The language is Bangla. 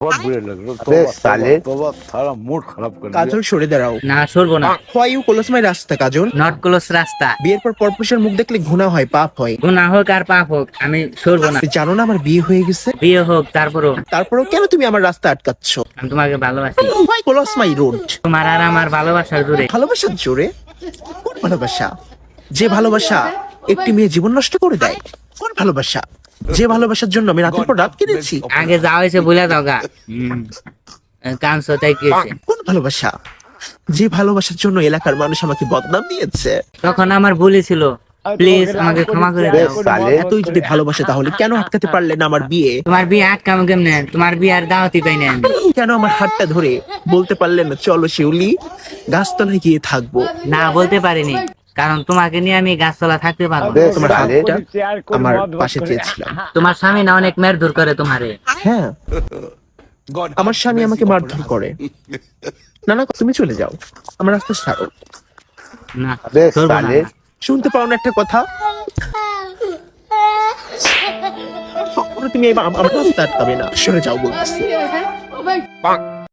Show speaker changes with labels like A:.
A: बहुत बुरे लग रहे हो।
B: अबे साले।
A: तौबा सारा मूड खराब कर दिया।
C: কাজল সরে দাঁড়াও।
D: না সরবো না।
C: হোয়াই ইউ ক্লোজ মাই রাস্তা কাজল?
D: নট ক্লোজ রাস্তা।
C: বিয়ের পর পরপুরুষের মুখ দেখলে ঘৃণা হয়, পাপ হয়।
D: গুনাহ হোক আর পাপ হোক আমি সরবো না।
C: তুমি জানো না আমার বিয়ে হয়ে গেছে?
D: বিয়ে হোক তারপরও
C: তারপরেও কেন তুমি আমার রাস্তা আটকাচ্ছ?
D: আমি তোমাকে ভালোবাসি।
C: Why close my road?
D: তোমার আর আমার ভালোবাসার জোরে।
C: ভালোবাসার জোরে? কোন ভালোবাসা? যে ভালোবাসা একটি মেয়ে জীবন নষ্ট করে দেয়। কোন ভালোবাসা? যে ভালোবাসার জন্য আমি রাতের পর রাত কেটেছি।
D: আগে যা হয়েছে বলে দাও গা। কানছো তাই কি হয়েছে?
C: কোন ভালোবাসা? যে ভালোবাসার জন্য এলাকার মানুষ আমাকে বদনাম দিয়েছে।
D: তখন আমার ভুলই ছিল, প্লিজ আমাকে ক্ষমা করে দাও।
B: সালে।
C: তুই যদি ভালোবাসে তাহলে কেন আটকাতে পারলে না আমার বিয়ে?
D: তোমার বিয়ে আটকামো কেমনে? তোমার বিয়ে আর দাওয়াতি পাই না আমি।
C: কেন আমার হাতটা ধরে বলতে পারলে না চলো শিউলি গাছতলায় গিয়ে থাকবো?
D: না বলতে পারিনি, কারণ তোমাকে নিয়ে আমি গাছতলা থাকতে পারবো না।
C: তোমার হাতটা আমার পাশে চেয়েছিলাম।
D: তোমার স্বামী না অনেক মারধর করে তোমারে?
C: হ্যাঁ, আমার স্বামী আমাকে মারধর করে। না না, তুমি চলে যাও, আমার রাস্তা ছাড়ো।
D: না
B: अबे
D: সরবো না।
B: साले।
C: শুনতে পাও না একটা কথা? কখনো তুমি আমার রাস্তা আটকাবে না, সরে যাও বলতেছি।